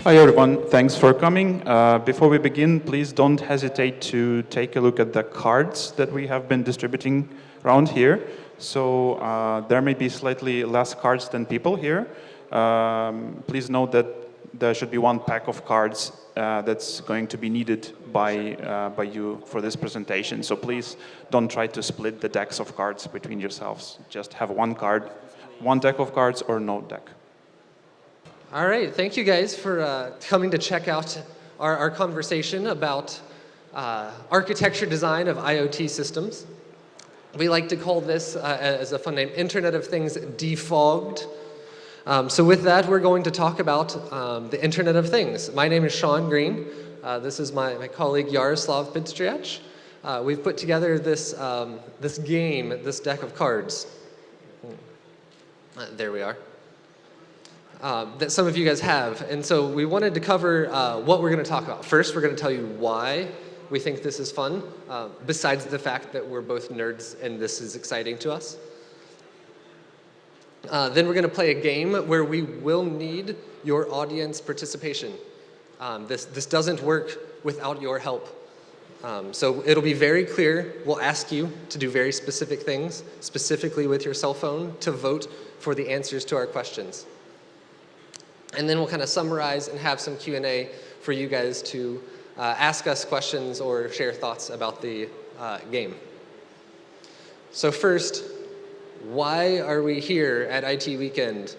Hi everyone, thanks for coming. Before we begin, please don't hesitate to take a look at the cards that we have been distributing around here. So there may be slightly less cards than people here. Please note that there should be one pack of cards that's going to be needed by you for this presentation. So please don't try to split the decks of cards between yourselves. Just have one card, one deck of cards or no deck. All right, thank you guys for coming to check out our conversation about architecture design of IoT systems. We like to call this, as a fun name, Internet of Things defogged. So with that, we're going to talk about the Internet of Things. My name is Shaun Greene. This is my colleague Yaroslav Pidstryhach. We've put together this game, this deck of cards. There we are. That some of you guys have. And so we wanted to cover what we're going to talk about. First, we're going to tell you why we think this is fun, besides the fact that we're both nerds and this is exciting to us. Then we're going to play a game where we will need your audience participation. This doesn't work without your help. So it'll be very clear. We'll ask you to do very specific things, specifically with your cell phone, to vote for the answers to our questions. And then we'll kind of summarize and have some Q&A for you guys to ask us questions or share thoughts about the game. So first, why are we here at IT Weekend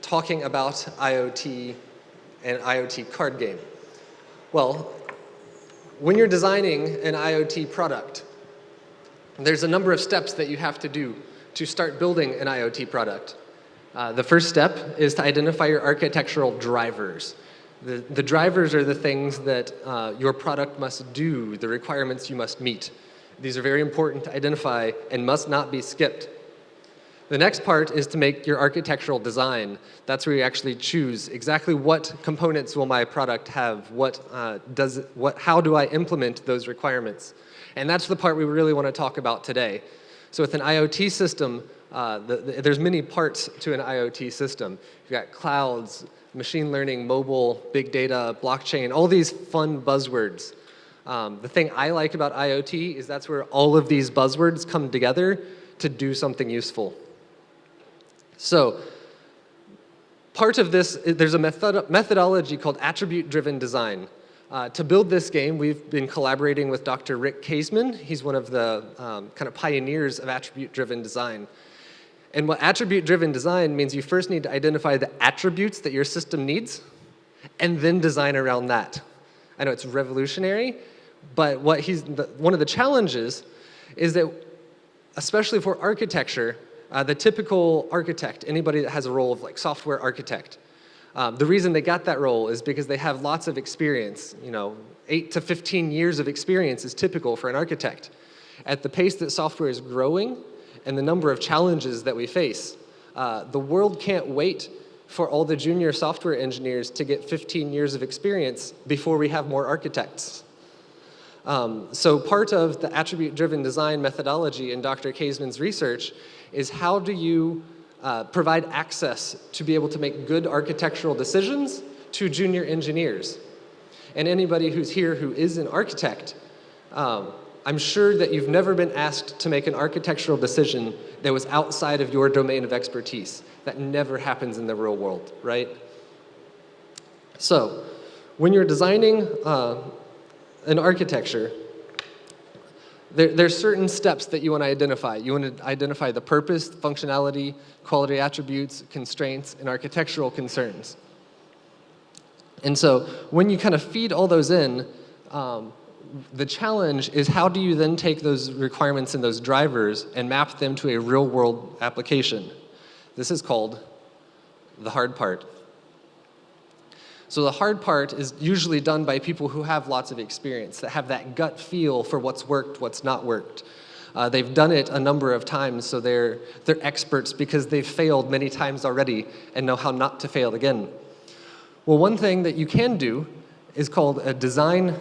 talking about IoT and IoT card game? Well, when you're designing an IoT product, there's a number of steps that you have to do to start building an IoT product. The first step is to identify your architectural drivers. The drivers are the things that your product must do, the requirements you must meet. These are very important to identify and must not be skipped. The next part is to make your architectural design. That's where you actually choose exactly what components will my product have, how do I implement those requirements. And that's the part we really want to talk about today. So with an IoT system, there's many parts to an IoT system. You've got clouds, machine learning, mobile, big data, blockchain, all these fun buzzwords. The thing I like about IoT is that's where all of these buzzwords come together to do something useful. So part of this, there's a methodology called attribute-driven design. To build this game, we've been collaborating with Dr. Rick Kaisman. He's one of the kind of pioneers of attribute-driven design. And what attribute-driven design means, you first need to identify the attributes that your system needs, and then design around that. I know it's revolutionary, but one of the challenges is that, especially for architecture, the typical architect, anybody that has a role of like software architect, the reason they got that role is because they have lots of experience. 8 to 15 years of experience is typical for an architect. At the pace that software is growing and the number of challenges that we face, the world can't wait for all the junior software engineers to get 15 years of experience before we have more architects. So part of the attribute-driven design methodology in Dr. Kaisman's research is how do you provide access to be able to make good architectural decisions to junior engineers. And anybody who's here who is an architect, I'm sure that you've never been asked to make an architectural decision that was outside of your domain of expertise. That never happens in the real world, right? So when you're designing an architecture, there's certain steps that you want to identify. You want to identify the purpose, functionality, quality attributes, constraints, and architectural concerns. And so when you kind of feed all those in, the challenge is how do you then take those requirements and those drivers and map them to a real-world application? This is called the hard part. So the hard part is usually done by people who have lots of experience, that have that gut feel for what's worked, what's not worked. They've done it a number of times, so they're experts because they've failed many times already and know how not to fail again. Well, one thing that you can do is called a design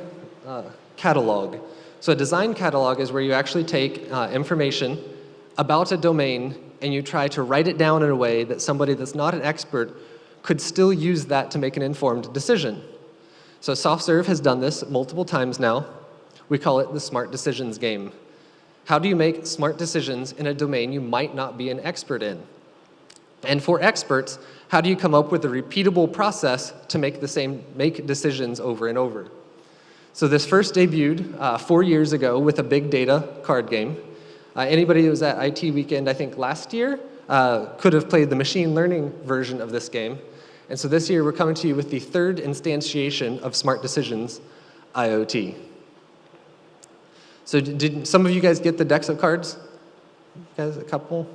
catalog. So a design catalog is where you actually take information about a domain and you try to write it down in a way that somebody that's not an expert could still use that to make an informed decision. So SoftServe has done this multiple times now. We call it the smart decisions game. How do you make smart decisions in a domain you might not be an expert in? And for experts, how do you come up with a repeatable process to make decisions over and over? So this first debuted 4 years ago with a big data card game. Anybody who was at IT Weekend, I think last year, could have played the machine learning version of this game. And so this year we're coming to you with the third instantiation of Smart Decisions, IoT. So did some of you guys get the decks of cards? Guys, a couple?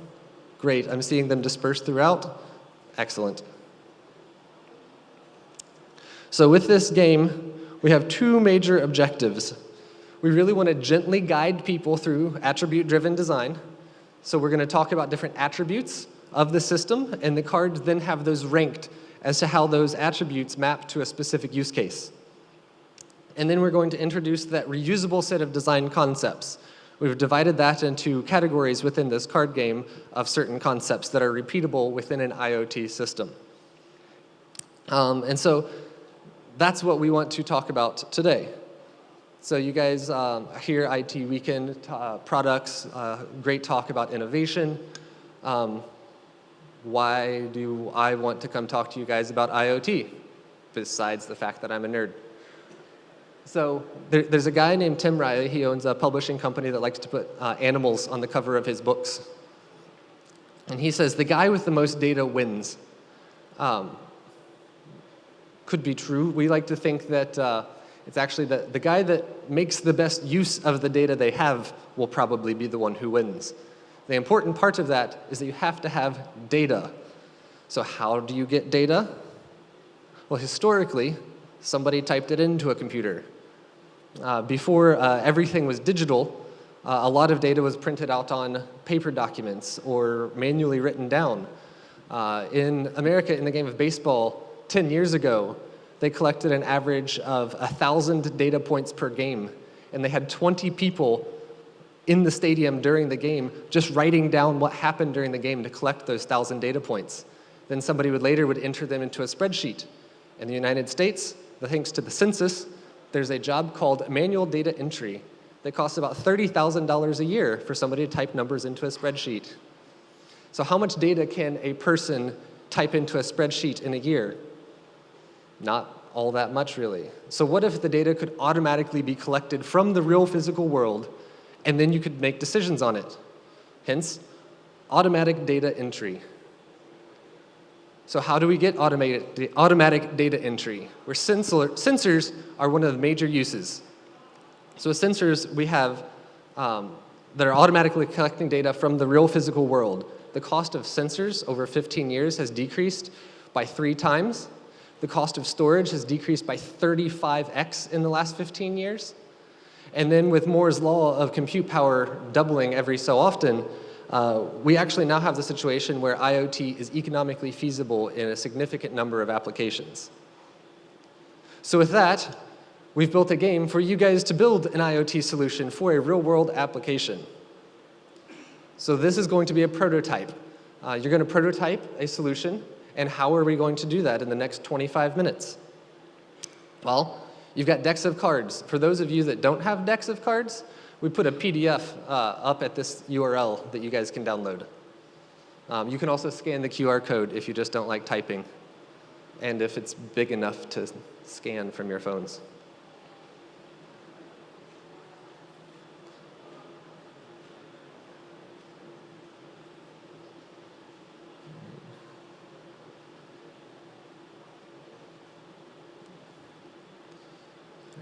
Great, I'm seeing them dispersed throughout. Excellent. So with this game, we have two major objectives. We really want to gently guide people through attribute-driven design. So we're going to talk about different attributes of the system, and the cards then have those ranked as to how those attributes map to a specific use case. And then we're going to introduce that reusable set of design concepts. We've divided that into categories within this card game of certain concepts that are repeatable within an IoT system. And so that's what we want to talk about today. So you guys hear IT Weekend products, great talk about innovation. Why do I want to come talk to you guys about IoT, besides the fact that I'm a nerd? So there's a guy named Tim Riley. He owns a publishing company that likes to put animals on the cover of his books. And he says, the guy with the most data wins. Could be true. We like to think that it's actually the guy that makes the best use of the data they have will probably be the one who wins. The important part of that is that you have to have data. So how do you get data? Well, historically, somebody typed it into a computer. Before everything was digital, a lot of data was printed out on paper documents or manually written down. In America, in the game of baseball, 10 years ago, they collected an average of 1,000 data points per game, and they had 20 people in the stadium during the game just writing down what happened during the game to collect those 1,000 data points. Then somebody would enter them into a spreadsheet. In the United States, thanks to the census, there's a job called manual data entry that costs about $30,000 a year for somebody to type numbers into a spreadsheet. So how much data can a person type into a spreadsheet in a year? Not all that much, really. So what if the data could automatically be collected from the real physical world, and then you could make decisions on it? Hence, automatic data entry. So how do we get automatic data entry? Where sensors are one of the major uses. So with sensors, we have that are automatically collecting data from the real physical world. The cost of sensors over 15 years has decreased by 3 times. The cost of storage has decreased by 35x in the last 15 years. And then with Moore's law of compute power doubling every so often, we actually now have the situation where IoT is economically feasible in a significant number of applications. So with that, we've built a game for you guys to build an IoT solution for a real-world application. So this is going to be a prototype. You're going to prototype a solution, and how are we going to do that in the next 25 minutes? Well, you've got decks of cards. For those of you that don't have decks of cards, we put a PDF up at this URL that you guys can download. You can also scan the QR code if you just don't like typing, and if it's big enough to scan from your phones.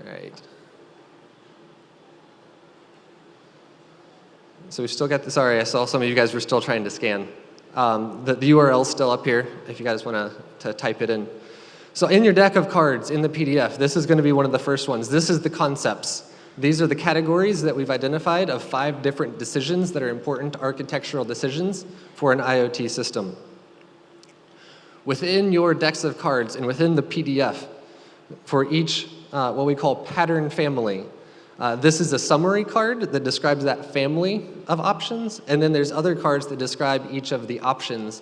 All right. So we still got the, sorry, I saw some of you guys were still trying to scan. The URL's still up here if you guys want to type it in. So in your deck of cards, in the PDF, this is going to be one of the first ones. This is the concepts. These are the categories that we've identified of 5 different decisions that are important architectural decisions for an IoT system. Within your decks of cards and within the PDF, for each what we call pattern family, this is a summary card that describes that family of options, and then there's other cards that describe each of the options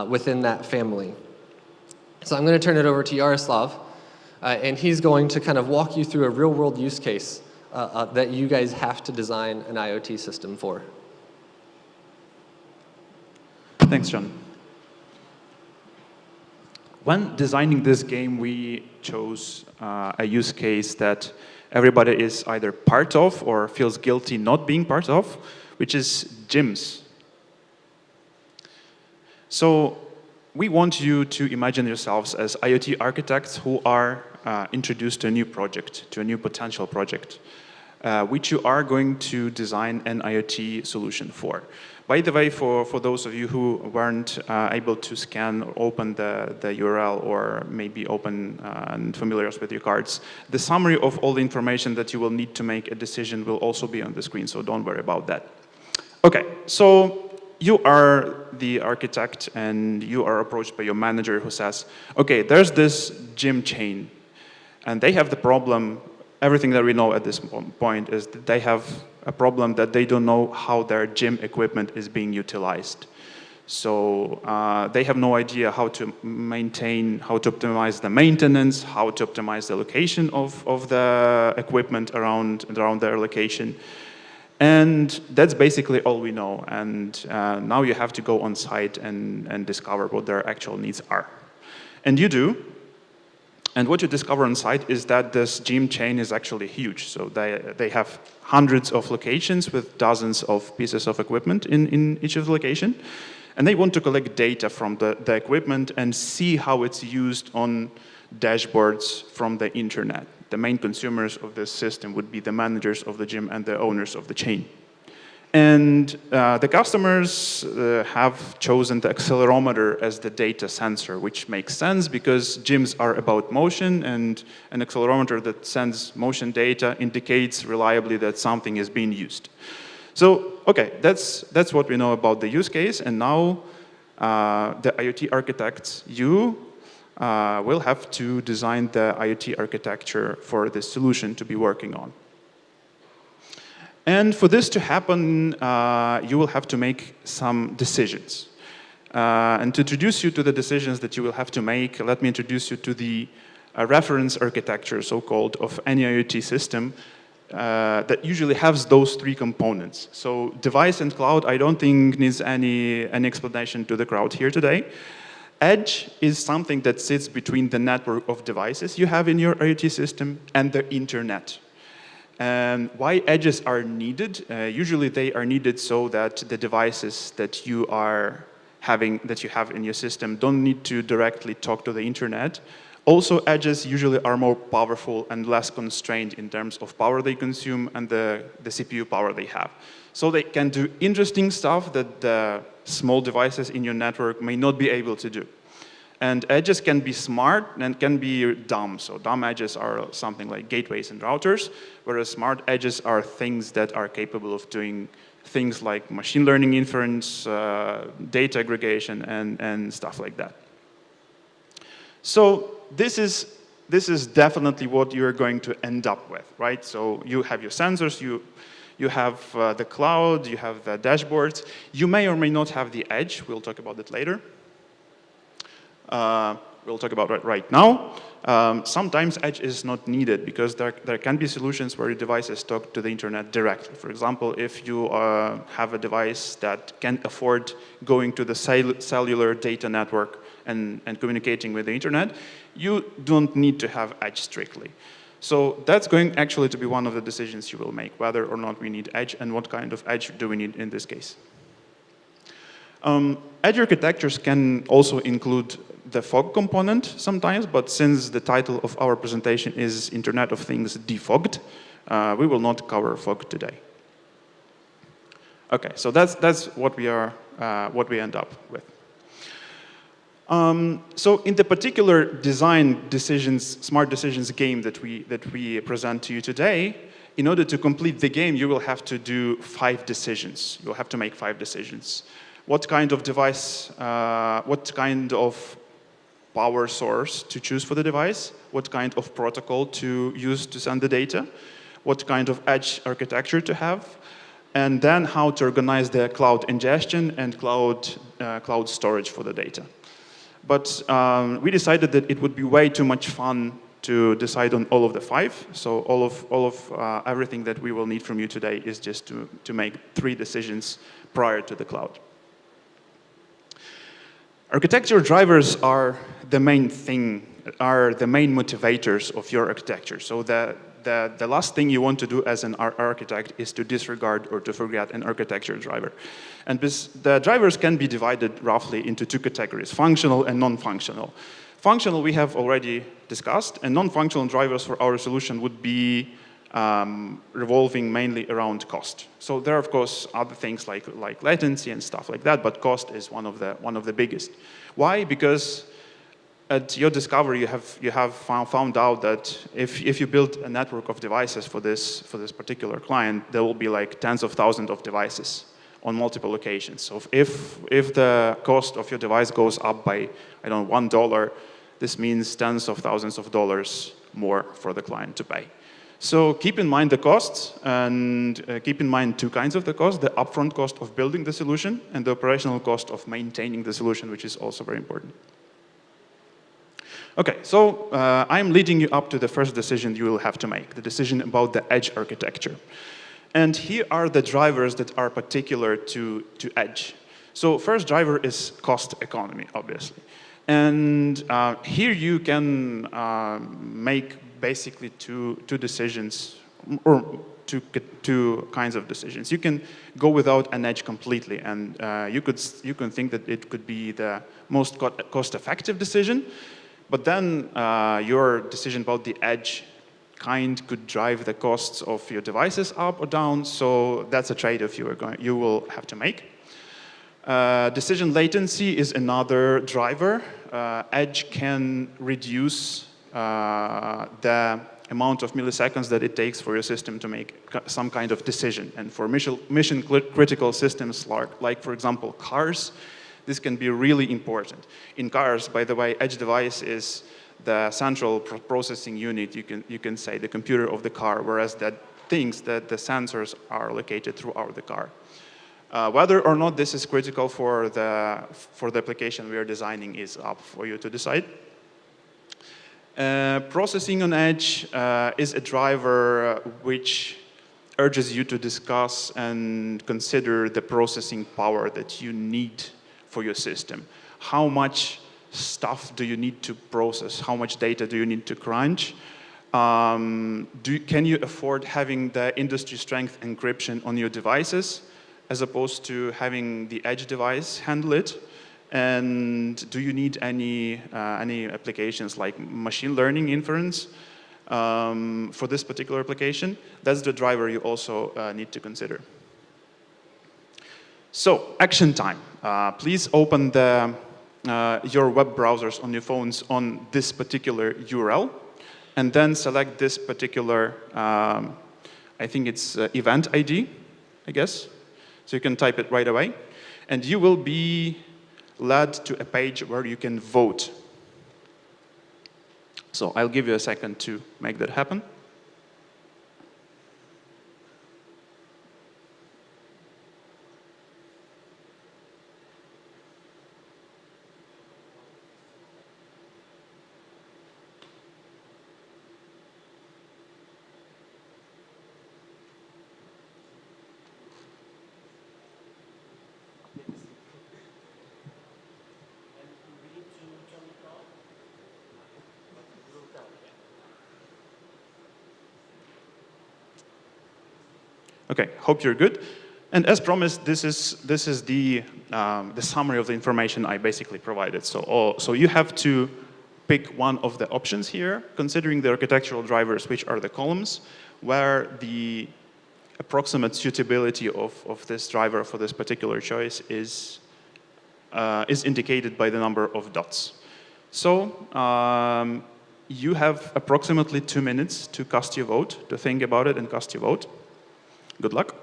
within that family. So I'm going to turn it over to Yaroslav, and he's going to kind of walk you through a real-world use case that you guys have to design an IoT system for. Thanks, Shaun. When designing this game, we chose a use case that everybody is either part of or feels guilty not being part of, which is gyms. So we want you to imagine yourselves as IoT architects who are introduced to a new project, to a new potential project, which you are going to design an IoT solution for. By the way, for those of you who weren't able to scan or open the URL or maybe open and familiar with your cards, the summary of all the information that you will need to make a decision will also be on the screen, so don't worry about that. Okay, so you are the architect and you are approached by your manager who says, okay, there's this gym chain and they have the problem, everything that we know at this point is that they have a problem that they don't know how their gym equipment is being utilized. So they have no idea how to maintain, how to optimize the maintenance, how to optimize the location of the equipment around their location. And that's basically all we know. And now you have to go on site and discover what their actual needs are. And you do. And what you discover on site is that this gym chain is actually huge. So they have hundreds of locations with dozens of pieces of equipment in each of the location. And they want to collect data from the equipment and see how it's used on dashboards from the internet. The main consumers of this system would be the managers of the gym and the owners of the chain. And the customers have chosen the accelerometer as the data sensor, which makes sense because gyms are about motion, and an accelerometer that sends motion data indicates reliably that something is being used. So, okay, that's what we know about the use case, and now the IoT architects, you will have to design the IoT architecture for this solution to be working on. And for this to happen, you will have to make some decisions. And to introduce you to the decisions that you will have to make, let me introduce you to the reference architecture, so-called, of any IoT system that usually has those three components. So device and cloud, I don't think needs any explanation to the crowd here today. Edge is something that sits between the network of devices you have in your IoT system and the internet. And why edges are needed? Usually they are needed so that the devices that you have in your system don't need to directly talk to the internet. Also, edges usually are more powerful and less constrained in terms of power they consume and the CPU power they have. So they can do interesting stuff that the small devices in your network may not be able to do. And edges can be smart and can be dumb. So dumb edges are something like gateways and routers, whereas smart edges are things that are capable of doing things like machine learning inference, data aggregation, and stuff like that. So this is definitely what you're going to end up with, right? So you have your sensors, you have the cloud, you have the dashboards. You may or may not have the edge. We'll talk about it later. We'll talk about it right now. Sometimes edge is not needed because there can be solutions where your devices talk to the internet directly. For example, if you have a device that can afford going to the cellular data network and communicating with the internet, you don't need to have edge strictly. So that's going actually to be one of the decisions you will make, whether or not we need edge and what kind of edge do we need in this case. Edge architectures can also include the fog component sometimes, but since the title of our presentation is Internet of Things Defogged, we will not cover fog today. Okay, so that's what we end up with. So in the particular design decisions, smart decisions game that we present to you today, in order to complete the game, you will have to do 5 decisions. You'll have to make 5 decisions. What kind of device, what kind of power source to choose for the device, what kind of protocol to use to send the data, what kind of edge architecture to have, and then how to organize the cloud ingestion and cloud storage for the data. But we decided that it would be way too much fun to decide on all of the 5. So all of everything that we will need from you today is just to make 3 decisions prior to the cloud. Architecture drivers are the main thing, are the main motivators of your architecture. So the last thing you want to do as an architect is to disregard or to forget an architecture driver. And the drivers can be divided roughly into 2 categories, functional and non-functional. Functional we have already discussed, and non-functional drivers for our solution would be revolving mainly around cost. So there are, of course, other things like latency and stuff like that, but cost is one of the biggest. Why? Because at your discovery, you have found out that if you build a network of devices for this particular client, there will be like tens of thousands of devices on multiple locations. So if the cost of your device goes up by, I don't know, $1, this means tens of thousands of dollars more for the client to pay. So keep in mind the costs, and keep in mind 2 kinds of the cost: the upfront cost of building the solution and the operational cost of maintaining the solution, which is also very important. Okay, so I'm leading you up to the first decision you will have to make, the decision about the edge architecture. And here are the drivers that are particular to edge. So first driver is cost economy, obviously. And here you can make basically two decisions, or two kinds of decisions. You can go without an edge completely, and you can think that it could be the most cost-effective decision, but then your decision about the edge could drive the costs of your devices up or down. So that's a trade-off you will have to make. Decision latency is another driver. Edge can reduce the amount of milliseconds that it takes for your system to make some kind of decision. And for mission-critical systems like, for example, cars, this can be really important. In cars, by the way, edge device is the central processing unit, you can say, the computer of the car, whereas the sensors are located throughout the car. Whether or not this is critical for the application we are designing is up for you to decide. Processing on edge is a driver which urges you to discuss and consider the processing power that you need for your system. How much stuff do you need to process? How much data do you need to crunch? Can you afford having the industry strength encryption on your devices as opposed to having the edge device handle it? And do you need any applications like machine learning inference for this particular application? That's the driver you also need to consider. So, action time. Please open your web browsers on your phones on this particular URL, and then select this particular, I think it's event ID, I guess. So you can type it right away. And you will be led to a page where you can vote. So I'll give you a second to make that happen. Okay, hope you're good. And as promised, this is the summary of the information I basically provided. So you have to pick one of the options here, considering the architectural drivers, which are the columns, where the approximate suitability of this driver for this particular choice is indicated by the number of dots. So you have approximately 2 minutes to cast your vote, to think about it and cast your vote. Good luck.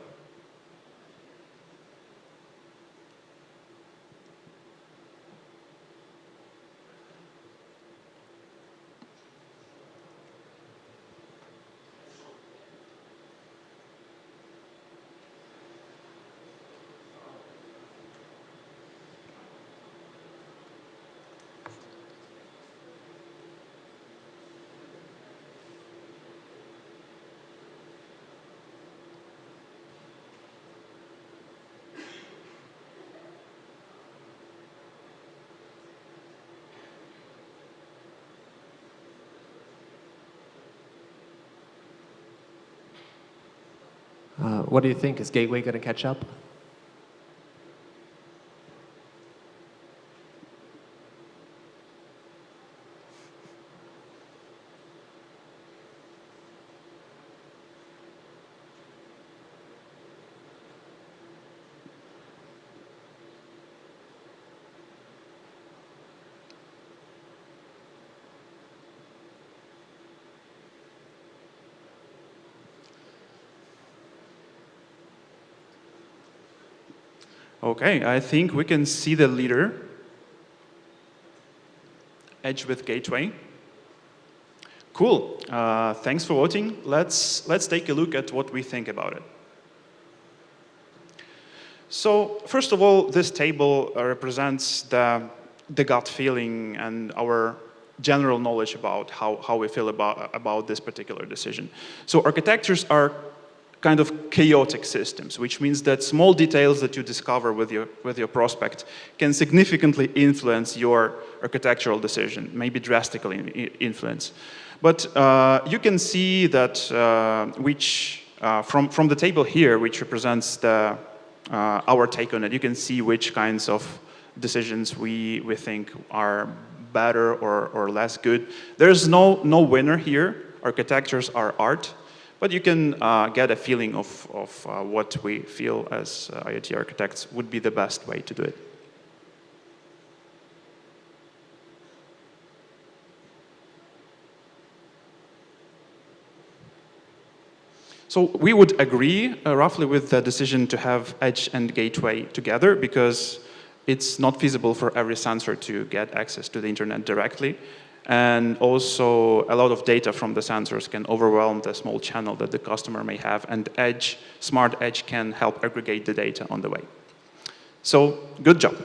What do you think? Is Gateway going to catch up? Okay, I think we can see the leader, Edge with Gateway. Cool. Thanks for voting. Let's take a look at what we think about it. So first of all, this table represents the gut feeling and our general knowledge about how we feel about this particular decision. So architectures are kind of chaotic systems, which means that small details that you discover with your prospect can significantly influence your architectural decision, maybe drastically influence. But you can see that from the table here, which represents our take on it, you can see which kinds of decisions we think are better or less good. There's no winner here. Architectures are art. But you can get a feeling of what we feel as IoT architects would be the best way to do it. So we would agree roughly with the decision to have Edge and Gateway together because it's not feasible for every sensor to get access to the internet directly. And also, a lot of data from the sensors can overwhelm the small channel that the customer may have, and Smart Edge can help aggregate the data on the way. So, good job.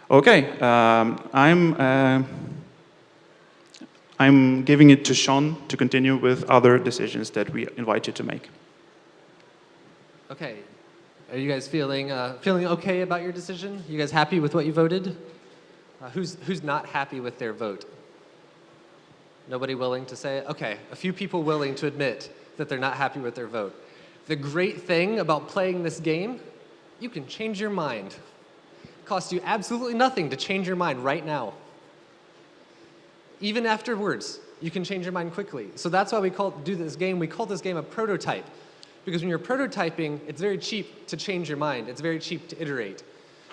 Okay, I'm giving it to Shaun to continue with other decisions that we invite you to make. Okay, are you guys feeling okay about your decision? You guys happy with what you voted? Who's not happy with their vote? Nobody willing to say it? Okay, a few people willing to admit that they're not happy with their vote. The great thing about playing this game, you can change your mind. It costs you absolutely nothing to change your mind right now. Even afterwards, you can change your mind quickly. So that's why we call this game a prototype. Because when you're prototyping, it's very cheap to change your mind. It's very cheap to iterate.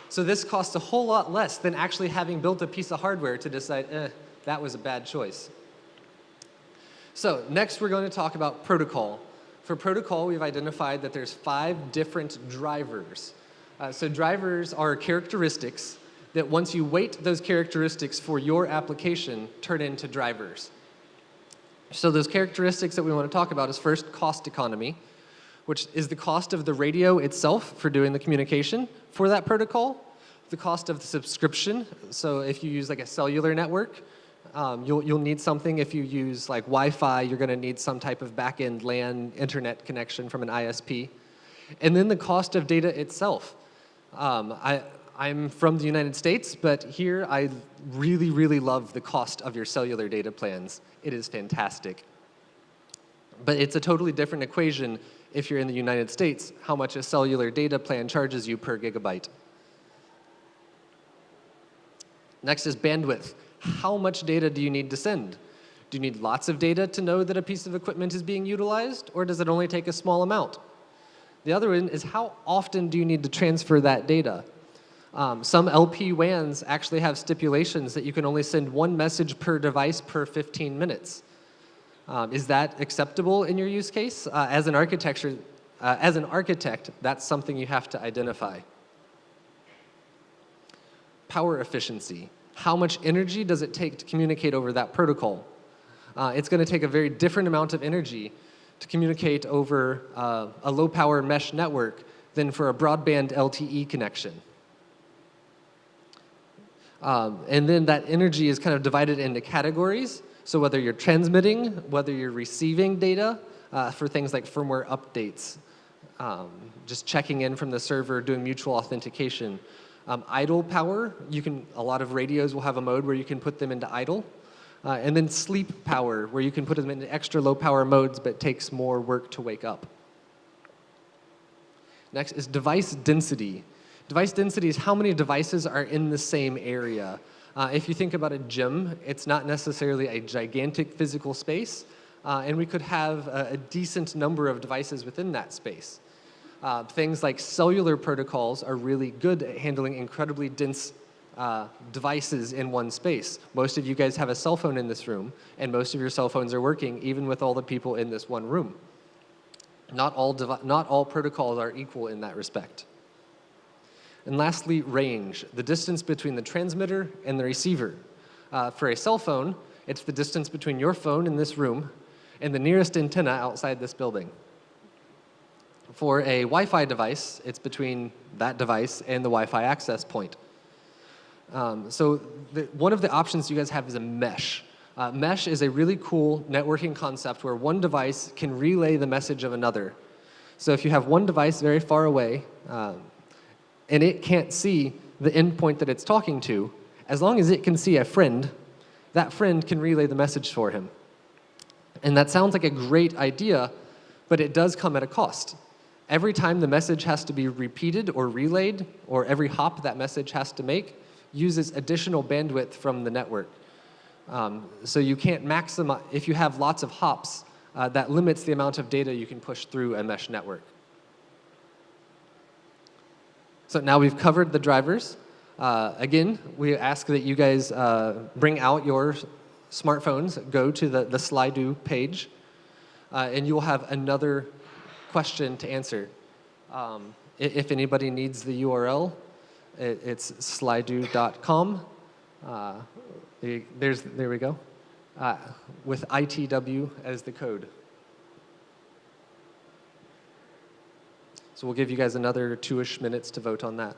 So this costs a whole lot less than actually having built a piece of hardware to decide, that was a bad choice. So next we're going to talk about protocol. For protocol, we've identified that there's 5 different drivers. So drivers are characteristics that once you weight those characteristics for your application, turn into drivers. So those characteristics that we want to talk about is first cost economy, which is the cost of the radio itself for doing the communication for that protocol, the cost of the subscription. So if you use like a cellular network, you'll need something. If you use like Wi-Fi, you're going to need some type of back-end LAN internet connection from an ISP. And then the cost of data itself. I'm from the United States, but here I really, really love the cost of your cellular data plans. It is fantastic. But it's a totally different equation if you're in the United States, how much a cellular data plan charges you per gigabyte. Next is bandwidth. How much data do you need to send? Do you need lots of data to know that a piece of equipment is being utilized, or does it only take a small amount? The other one is how often do you need to transfer that data? Some LP WANs actually have stipulations that you can only send 1 message per device per 15 minutes. Is that acceptable in your use case? As an architect, that's something you have to identify. Power efficiency. How much energy does it take to communicate over that protocol? It's going to take a very different amount of energy to communicate over a low-power mesh network than for a broadband LTE connection. And then that energy is kind of divided into categories. So whether you're transmitting, whether you're receiving data for things like firmware updates, just checking in from the server, doing mutual authentication. Idle power, a lot of radios will have a mode where you can put them into idle. And then sleep power, where you can put them in extra low power modes, but takes more work to wake up. Next is device density. Device density is how many devices are in the same area. If you think about a gym, it's not necessarily a gigantic physical space, and we could have a decent number of devices within that space. Things like cellular protocols are really good at handling incredibly dense devices in one space. Most of you guys have a cell phone in this room, and most of your cell phones are working even with all the people in this one room. Not all protocols are equal in that respect. And lastly, range, the distance between the transmitter and the receiver. For a cell phone, it's the distance between your phone in this room and the nearest antenna outside this building. For a Wi-Fi device, it's between that device and the Wi-Fi access point. So one of the options you guys have is a mesh. Mesh is a really cool networking concept where one device can relay the message of another. So if you have one device very far away, and it can't see the endpoint that it's talking to, as long as it can see a friend, that friend can relay the message for him. And that sounds like a great idea, but it does come at a cost. Every time the message has to be repeated or relayed, or every hop that message has to make, uses additional bandwidth from the network. So you can't maximize, if you have lots of hops, that limits the amount of data you can push through a mesh network. So now we've covered the drivers. Again, we ask that you guys bring out your smartphones, go to the Slido page, and you'll have another question to answer. If anybody needs the URL, it's slido.com. There we go, with ITW as the code. So we'll give you guys another 2-ish minutes to vote on that.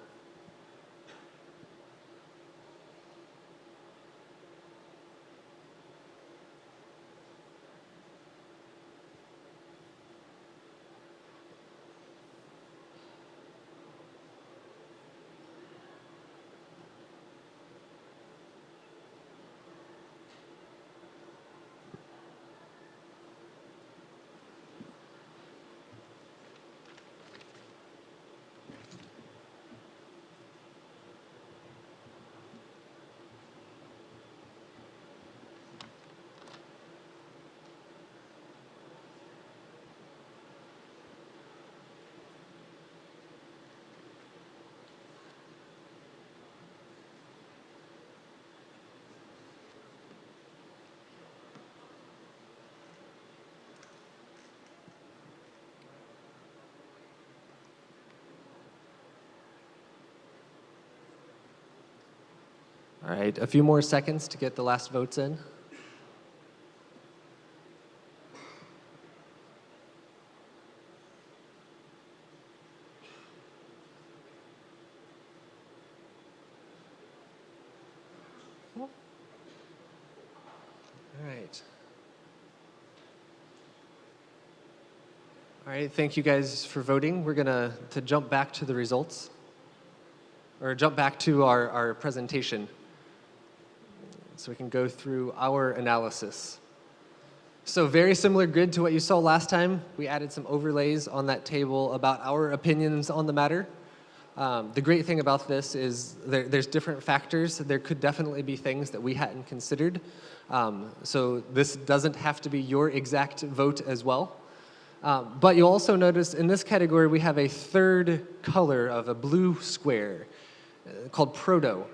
All right, a few more seconds to get the last votes in. All right. All right, thank you guys for voting. We're going to jump back to the results, or jump back to our presentation, so we can go through our analysis. So very similar grid to what you saw last time. We added some overlays on that table about our opinions on the matter. The great thing about this is there's different factors. There could definitely be things that we hadn't considered. So this doesn't have to be your exact vote as well. But you'll also notice in this category we have a third color of a blue square called proto.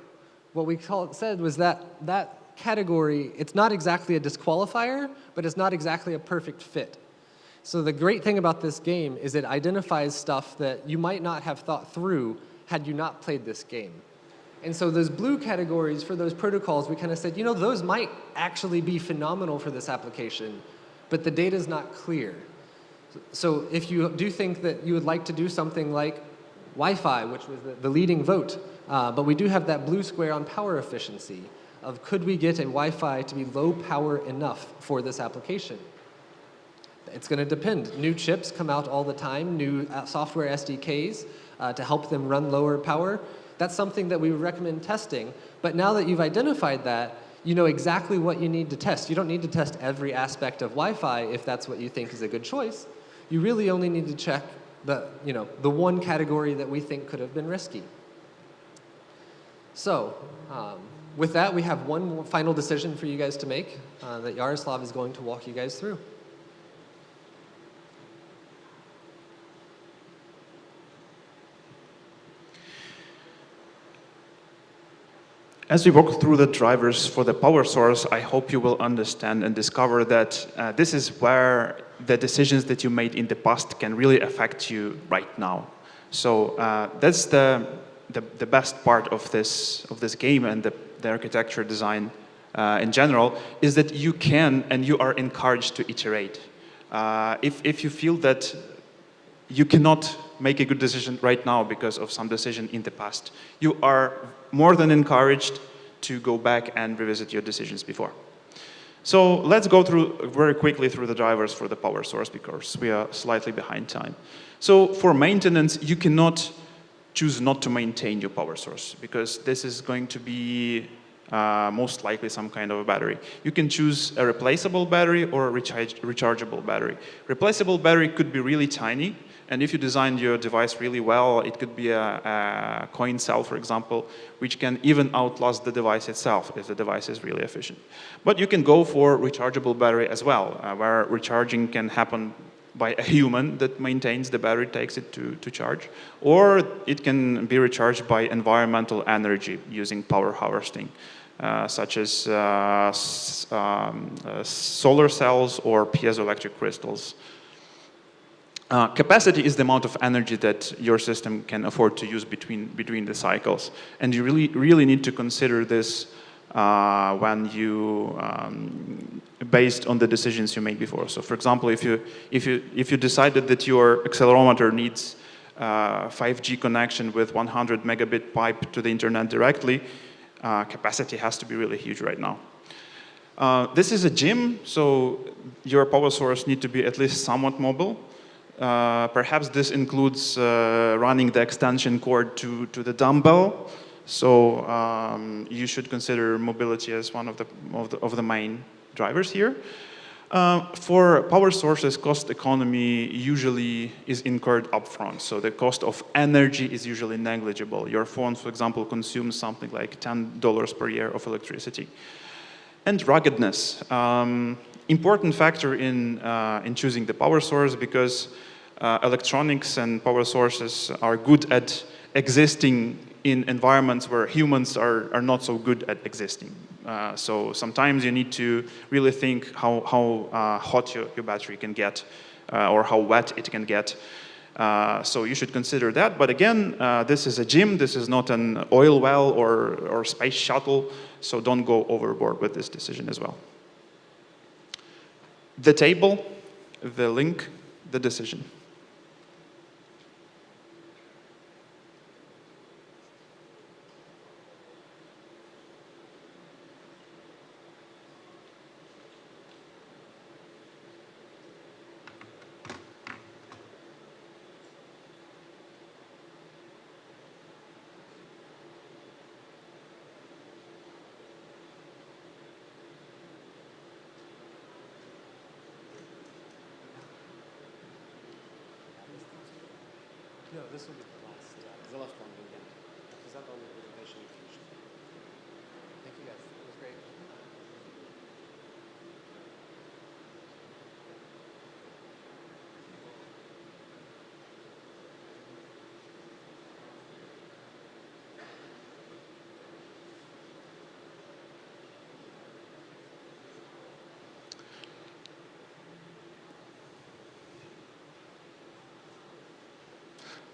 What we said was that category, it's not exactly a disqualifier, but it's not exactly a perfect fit. So the great thing about this game is it identifies stuff that you might not have thought through had you not played this game. And so those blue categories for those protocols, we kind of said, you know, those might actually be phenomenal for this application, but the data's not clear. So if you do think that you would like to do something like Wi-Fi, which was the leading vote, but we do have that blue square on power efficiency of could we get a Wi-Fi to be low power enough for this application? It's going to depend. New chips come out all the time, new software SDKs to help them run lower power. That's something that we would recommend testing. But now that you've identified that, you know exactly what you need to test. You don't need to test every aspect of Wi-Fi if that's what you think is a good choice. You really only need to check the one category that we think could have been risky. So, with that, we have one more final decision for you guys to make that Yaroslav is going to walk you guys through. As we walk through the drivers for the power source, I hope you will understand and discover that this is where the decisions that you made in the past can really affect you right now. So that's the best part of this game and the architecture design in general, is that you can and you are encouraged to iterate. If you feel that you cannot make a good decision right now because of some decision in the past, you are more than encouraged to go back and revisit your decisions before. So let's go through very quickly through the drivers for the power source because we are slightly behind time. So for maintenance, you cannot choose not to maintain your power source because this is going to be most likely some kind of a battery. You can choose a replaceable battery or a rechargeable battery. Replaceable battery could be really tiny, and if you designed your device really well, it could be a coin cell, for example, which can even outlast the device itself if the device is really efficient. But you can go for rechargeable battery as well, where recharging can happen by a human that maintains the battery, takes it to charge, or it can be recharged by environmental energy using power harvesting, such as solar cells or piezoelectric crystals. Capacity is the amount of energy that your system can afford to use between the cycles, and you really need to consider this when you based on the decisions you made before. So, for example, if you decided that your accelerometer needs 5G connection with 100 megabit pipe to the internet directly, capacity has to be really huge right now. This is a gym, so your power source need to be at least somewhat mobile. Perhaps this includes running the extension cord to the dumbbell. So you should consider mobility as one of the main drivers here. For power sources, cost economy usually is incurred upfront. So the cost of energy is usually negligible. Your phone, for example, consumes something like $10 per year of electricity. And ruggedness, important factor in choosing the power source because electronics and power sources are good at existing in environments where humans are not so good at existing. So sometimes you need to really think how hot your battery can get or how wet it can get. So you should consider that. But again, this is a gym. This is not an oil well or space shuttle. So don't go overboard with this decision as well. The table, the link, the decision. No, this will be the last one again. Is that on the presentation you finished? Thank you guys. It was great.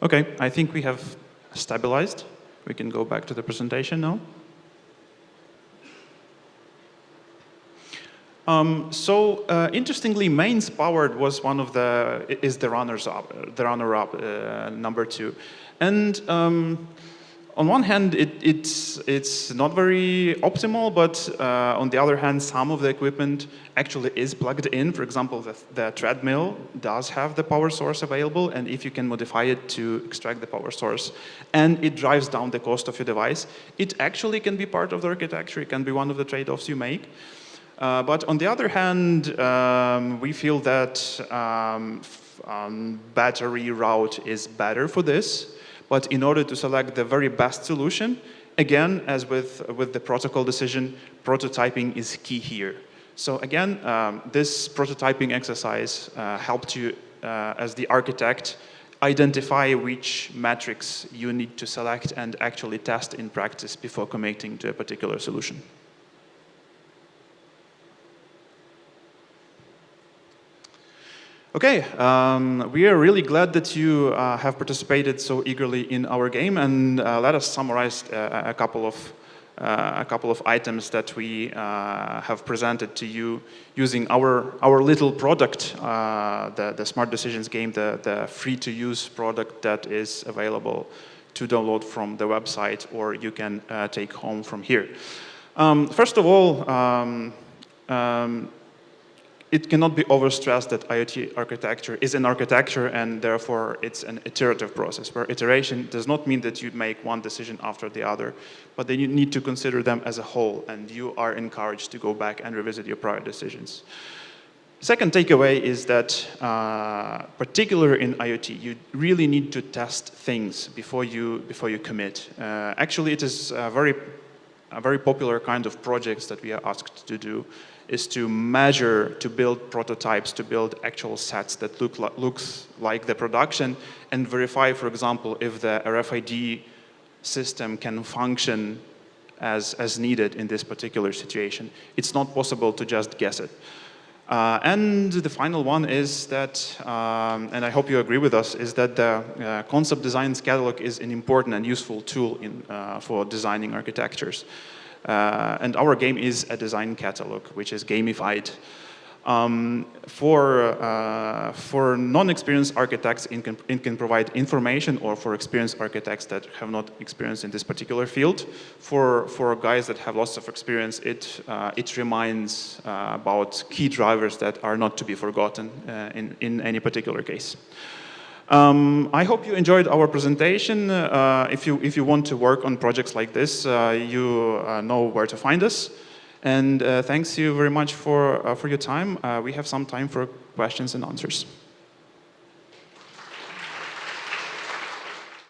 Okay, I think we have stabilized. We can go back to the presentation now. Interestingly, mains powered was one of the runner-up, number 2, and On one hand, it's not very optimal, but on the other hand, some of the equipment actually is plugged in. For example, the treadmill does have the power source available, and if you can modify it to extract the power source, and it drives down the cost of your device, it actually can be part of the architecture. It can be one of the trade-offs you make. But on the other hand, we feel that battery route is better for this. But in order to select the very best solution, again, as with the protocol decision, prototyping is key here. So again, this prototyping exercise helped you, as the architect, identify which metrics you need to select and actually test in practice before committing to a particular solution. Okay, we are really glad that you have participated so eagerly in our game, and let us summarize a couple of items that we have presented to you using our little product, the Smart Decisions game, the free-to-use product that is available to download from the website, or you can take home from here. First of all, it cannot be overstressed that IoT architecture is an architecture, and therefore it's an iterative process, where iteration does not mean that you make one decision after the other, but then you need to consider them as a whole, and you are encouraged to go back and revisit your prior decisions. Second takeaway is that, particularly in IoT, you really need to test things before you commit. Actually, it is a very popular kind of projects that we are asked to do, is to measure, to build prototypes, to build actual sets that looks like the production, and verify, for example, if the RFID system can function as needed in this particular situation. It's not possible to just guess it. And the final one is that, and I hope you agree with us, is that the concept designs catalog is an important and useful tool for designing architectures. And our game is a design catalog, which is gamified. For non-experienced architects, it can provide information, or for experienced architects that have not experience in this particular field. For guys that have lots of experience, it reminds about key drivers that are not to be forgotten in any particular case. I hope you enjoyed our presentation. If you want to work on projects like this, you know where to find us. And thanks you very much for your time. We have some time for questions and answers.